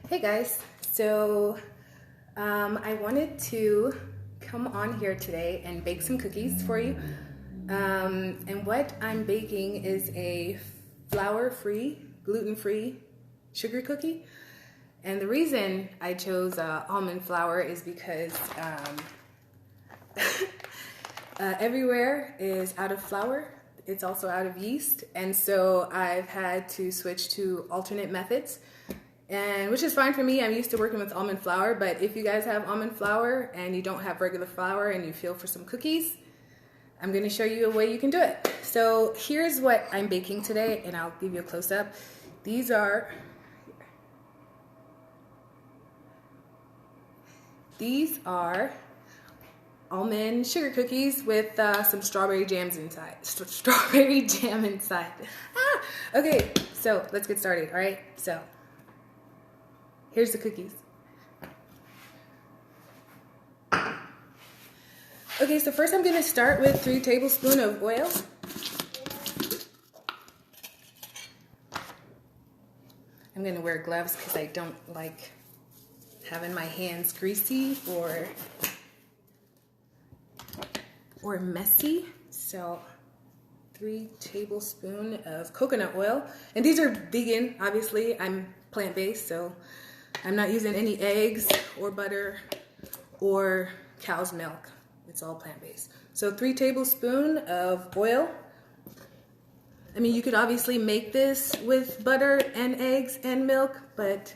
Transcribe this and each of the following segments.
Hey guys, so I wanted to come on here today and bake some cookies for you. And what I'm baking is a flour-free, gluten-free sugar cookie. And the reason I chose almond flour is because everywhere is out of flour. It's also out of yeast. And so I've had to switch to alternate methods. And which is fine for me. I'm used to working with almond flour, but if you guys have almond flour and you don't have regular flour and you feel for some cookies, I'm going to show you a way you can do it. So here's what I'm baking today, and I'll give you a close-up. These are almond sugar cookies with some strawberry jams inside. Strawberry jam inside. Okay, so let's get started. All right, so here's the cookies. Okay, so first I'm going to start with 3 tablespoons of oil. I'm going to wear gloves because I don't like having my hands greasy or messy. So 3 tablespoons of coconut oil. And these are vegan, obviously. I'm plant-based, so I'm not using any eggs or butter or cow's milk. It's all plant-based. So 3 tablespoons of oil. I mean, you could obviously make this with butter and eggs and milk, but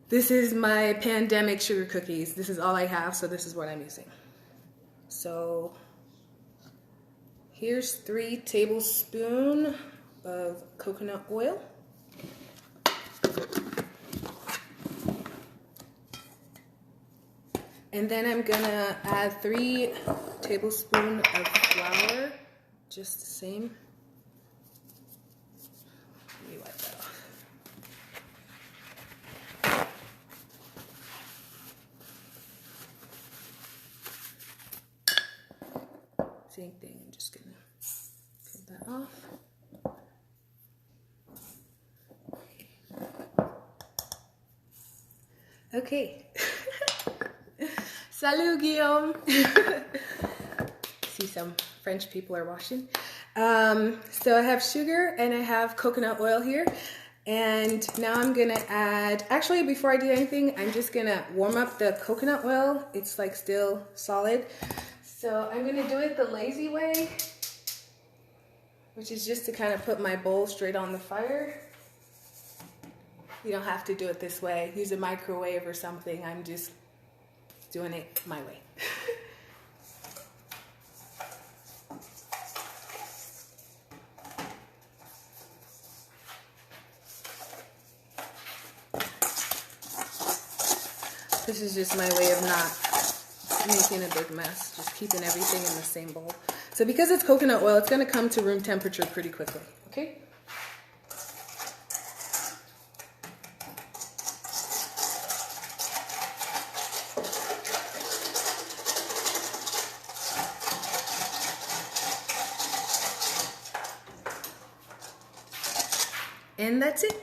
this is my pandemic sugar cookies. This is all I have, so this is what I'm using. So here's 3 tablespoons of coconut oil. And then I'm gonna add 3 tablespoons of flour, just the same. Let me wipe that off. Same thing, I'm just gonna cut that off. Okay. Salut, Guillaume. See, some French people are watching. So I have sugar and I have coconut oil here. And now I'm gonna add, actually before I do anything, I'm just gonna warm up the coconut oil. It's like still solid. So I'm gonna do it the lazy way, which is just to kind of put my bowl straight on the fire. You don't have to do it this way. Use a microwave or something. I'm just doing it my way. This is just my way of not making a big mess, just keeping everything in the same bowl. So because it's coconut oil, it's going to come to room temperature pretty quickly, okay? And that's it.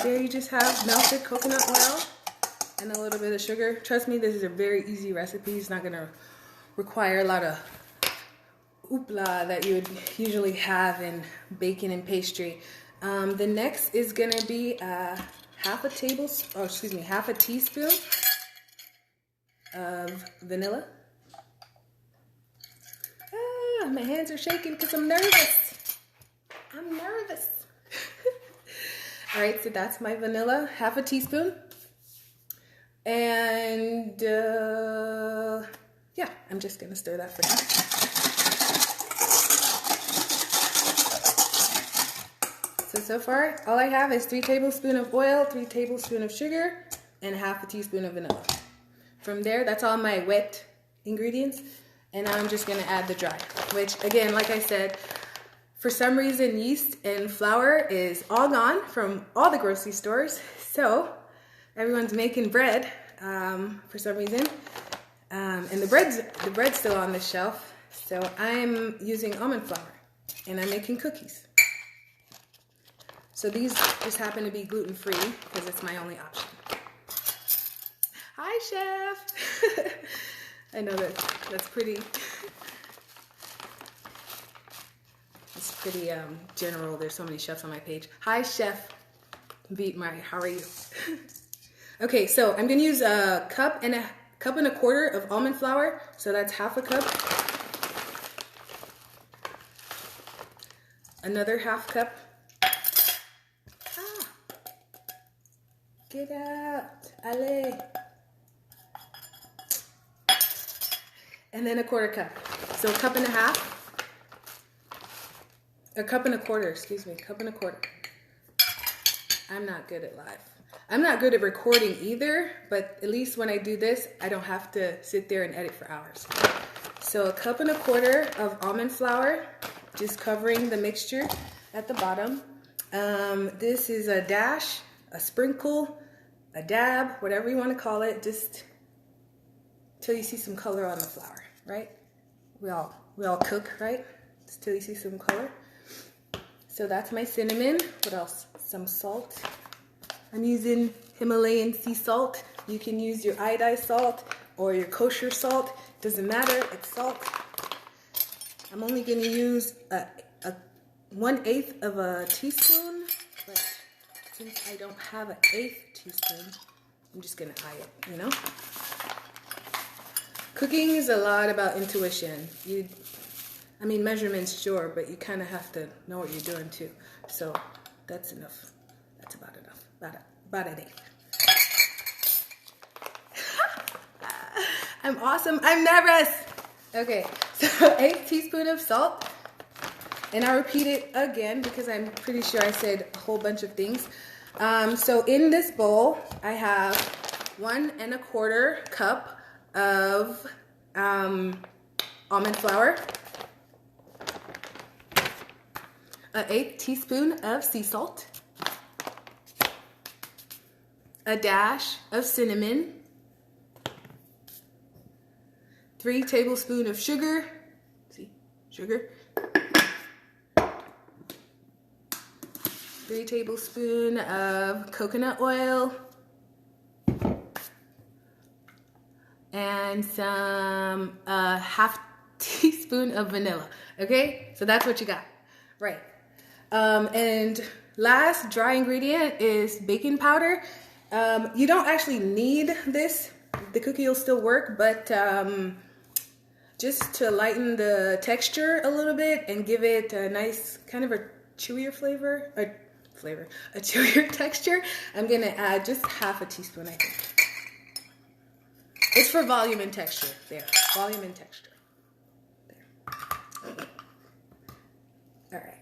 There you just have melted coconut oil and a little bit of sugar. Trust me, this is a very easy recipe. It's not going to require a lot of hoopla that you would usually have in baking and pastry. The next is going to be half a teaspoon of vanilla. My hands are shaking because I'm nervous. I'm nervous. All right, so that's my vanilla, half a teaspoon. And yeah, I'm just gonna stir that for now. So far, all I have is 3 tablespoons of oil, 3 tablespoons of sugar, and half a teaspoon of vanilla. From there, that's all my wet ingredients. And now I'm just gonna add the dry, which again, like I said, for some reason, yeast and flour is all gone from all the grocery stores. So everyone's making bread for some reason. And the bread's still on the shelf. So I'm using almond flour and I'm making cookies. So these just happen to be gluten-free because it's my only option. Hi, chef. I know that's pretty. It's pretty general. There's so many chefs on my page. Hi, Chef Beat Mari. How are you? Okay, so I'm gonna use a cup and a quarter of almond flour. So that's half a cup. Another half cup. Ah, get out, Ale. And then a quarter cup. So a cup and a half. A cup and a quarter, excuse me, cup and a quarter. I'm not good at live. I'm not good at recording either, but at least when I do this, I don't have to sit there and edit for hours. So a cup and a quarter of almond flour, just covering the mixture at the bottom. This is a dash, a sprinkle, a dab, whatever you want to call it, just till you see some color on the flour, right? We all cook, right? Just till you see some color. So that's my cinnamon. What else? Some salt. I'm using Himalayan sea salt. You can use your iodized salt or your kosher salt. Doesn't matter, it's salt. I'm only gonna use a 1/8 of a teaspoon, but since I don't have an 1/8 teaspoon, I'm just gonna eye it, you know? Cooking is a lot about intuition. I mean, measurements, sure, but you kind of have to know what you're doing too. So that's enough. That's about enough. About an 1/8. I'm awesome. I'm nervous. Okay, so 1/8 teaspoon of salt. And I'll repeat it again because I'm pretty sure I said a whole bunch of things. So in this bowl, I have 1 1/4 cup of almond flour. An 1/8 teaspoon of sea salt, a dash of cinnamon, 3 tablespoons of sugar, sugar, 3 tablespoons of coconut oil, and some half teaspoon of vanilla. Okay, so that's what you got, right? And last dry ingredient is baking powder. You don't actually need this. The cookie will still work, but just to lighten the texture a little bit and give it a nice kind of a chewier a chewier texture, I'm gonna add just half a teaspoon, I think. It's for volume and texture. There, volume and texture. There. All right.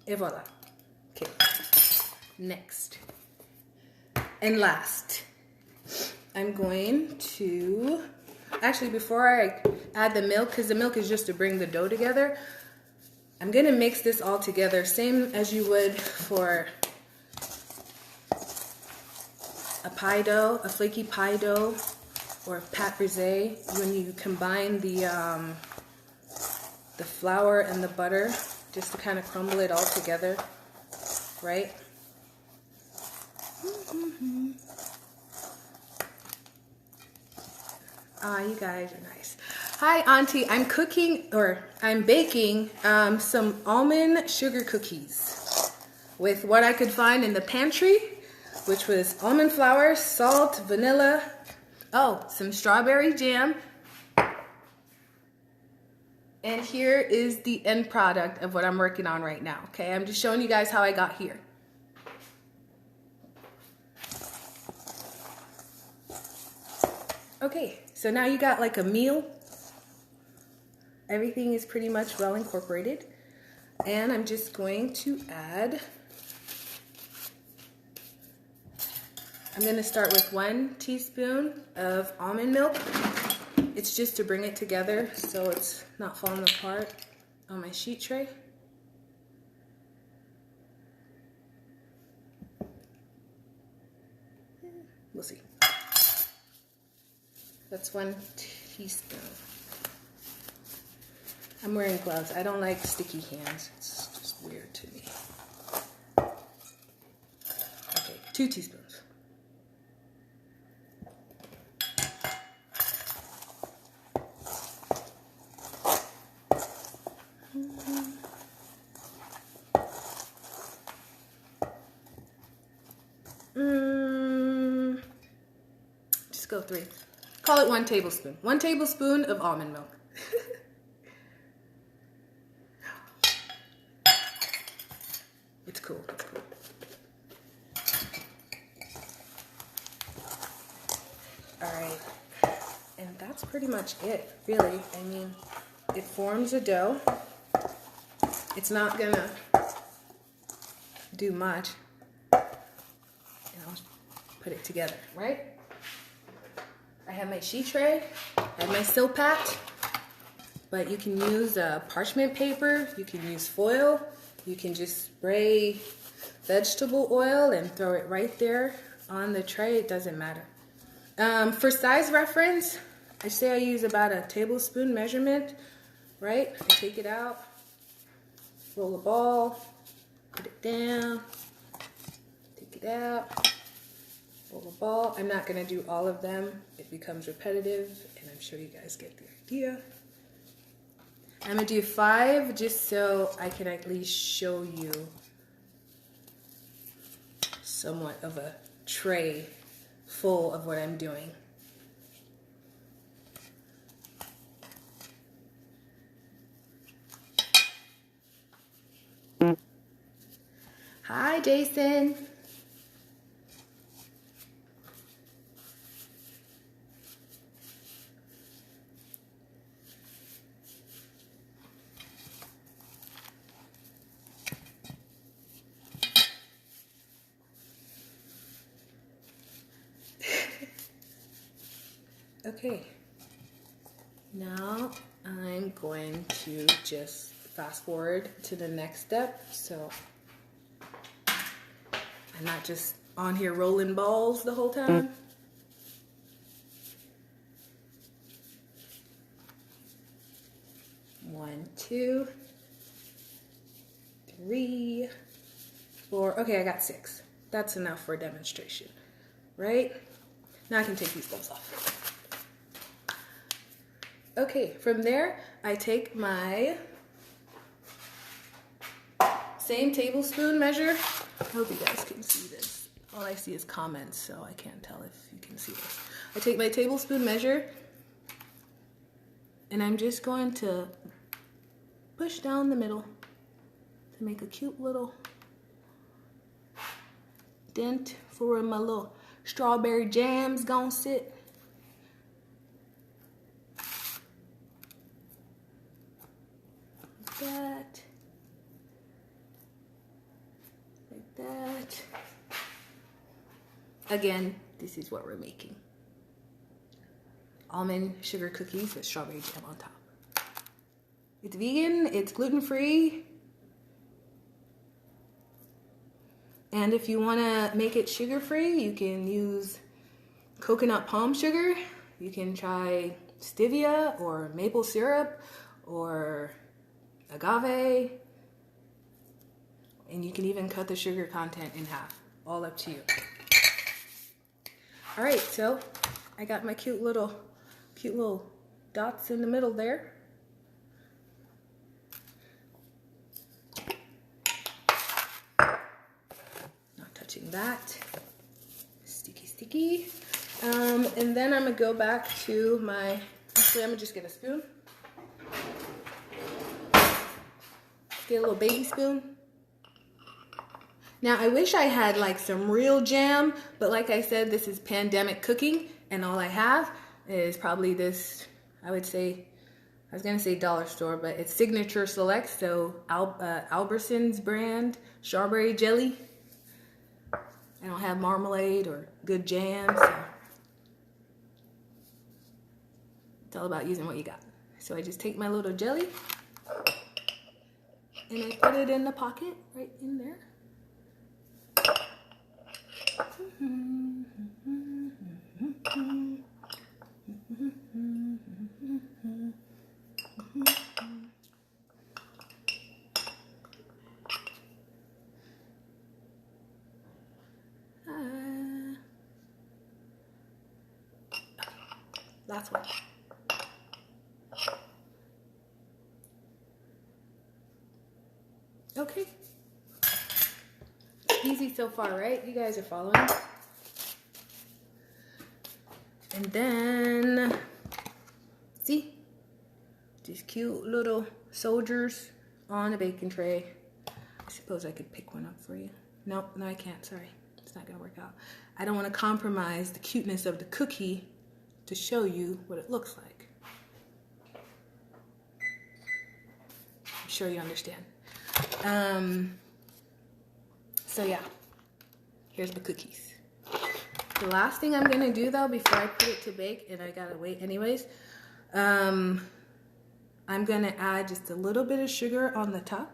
Et voila. Okay. Next. And last, I'm going to, actually before I add the milk, because the milk is just to bring the dough together, I'm going to mix this all together, same as you would for a pie dough, a flaky pie dough, or pâte brisée, when you combine the flour and the butter, just to kind of crumble it all together, right? Ah, you guys are nice. Hi, Auntie. I'm baking some almond sugar cookies with what I could find in the pantry, which was almond flour, salt, vanilla, some strawberry jam. And here is the end product of what I'm working on right now. Okay, I'm just showing you guys how I got here. Okay, so now you got like a meal. Everything is pretty much well incorporated. And I'm just going to add, I'm going to start with 1 teaspoon of almond milk. It's just to bring it together so it's not falling apart on my sheet tray. We'll see. That's 1 teaspoon. I'm wearing gloves. I don't like sticky hands. It's just weird to me. 2 teaspoons. Just go 3. Call it 1 tablespoon. 1 tablespoon of almond milk. It's cool. It's cool. All right. And that's pretty much it, really. I mean, it forms a dough. It's not gonna do much. And I'll put it together, right? I have my sheet tray. I have my Silpat. But you can use parchment paper. You can use foil. You can just spray vegetable oil and throw it right there on the tray. It doesn't matter. For size reference, I say I use about a tablespoon measurement, right? I take it out, roll a ball, put it down, take it out, roll a ball. I'm not going to do all of them. It becomes repetitive, and I'm sure you guys get the idea. I'm going to do 5 just so I can at least show you somewhat of a tray full of what I'm doing. Hi, Jason. Okay, now I'm going to just fast forward to the next step, so I'm not just on here rolling balls the whole time. One, 2, 3, 4. Okay, I got 6. That's enough for a demonstration, right? Now I can take these balls off. Okay, from there, I take my same tablespoon measure. I hope you guys can see this. All I see is comments, so I can't tell if you can see this. I take my tablespoon measure, and I'm just going to push down the middle to make a cute little dent for where my little strawberry jam's gonna sit. That, like that. Again, this is what we're making. Almond sugar cookies with strawberry jam on top. It's vegan, it's gluten-free. And if you wanna make it sugar-free, you can use coconut palm sugar. You can try stevia or maple syrup or agave, and you can even cut the sugar content in half. All up to you. All right, so I got my cute little dots in the middle there. Not touching that. Sticky. And then I'm gonna go back to my. Actually, I'm gonna just get a spoon. Get a little baby spoon. Now I wish I had like some real jam, but like I said, this is pandemic cooking, and all I have is probably this, I was gonna say dollar store, but it's Signature Select, so Albertsons brand strawberry jelly. I don't have marmalade or good jam, so it's all about using what you got. So I just take my little jelly, and I put it in the pocket, right in there. Last one. Okay. Easy so far, right? You guys are following. And then, see? These cute little soldiers on a baking tray. I suppose I could pick one up for you. No, I can't, sorry. It's not gonna work out. I don't wanna compromise the cuteness of the cookie to show you what it looks like. I'm sure you understand. So yeah, here's the cookies. The last thing I'm gonna do though, before I put it to bake, and I gotta wait anyways, I'm gonna add just a little bit of sugar on the top.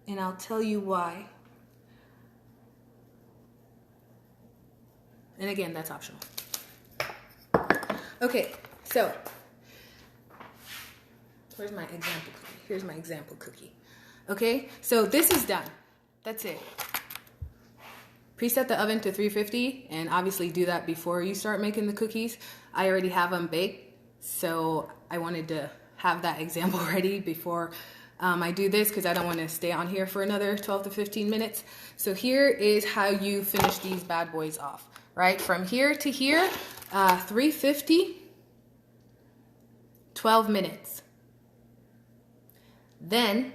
And I'll tell you why. And again, that's optional. Okay, so where's my example cookie? Here's my example cookie. Okay, so this is done. That's it. Preset the oven to 350 and obviously do that before you start making the cookies. I already have them baked, so I wanted to have that example ready before I do this because I don't want to stay on here for another 12 to 15 minutes. So here is how you finish these bad boys off, right? From here to here, 350, 12 minutes. Then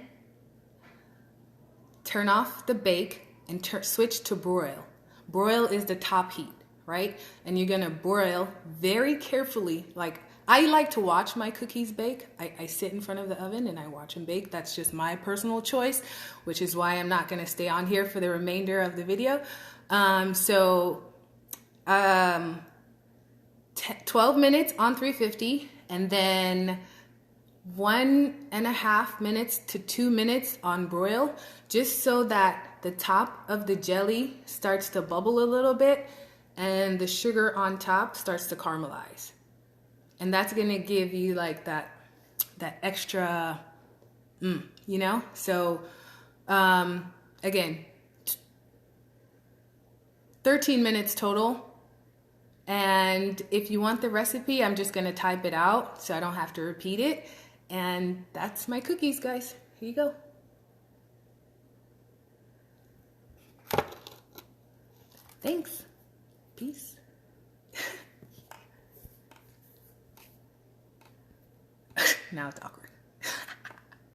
turn off the bake and switch to broil. Broil is the top heat, right? And you're gonna broil very carefully. Like, I like to watch my cookies bake. I sit in front of the oven and I watch them bake. That's just my personal choice, which is why I'm not gonna stay on here for the remainder of the video. 12 minutes on 350 and then 1.5 minutes to 2 minutes on broil, just so that the top of the jelly starts to bubble a little bit and the sugar on top starts to caramelize. And that's gonna give you like that extra, you know? So again, 13 minutes total. And if you want the recipe, I'm just gonna type it out so I don't have to repeat it. And that's my cookies, guys. Here you go. Thanks. Peace. Now it's awkward.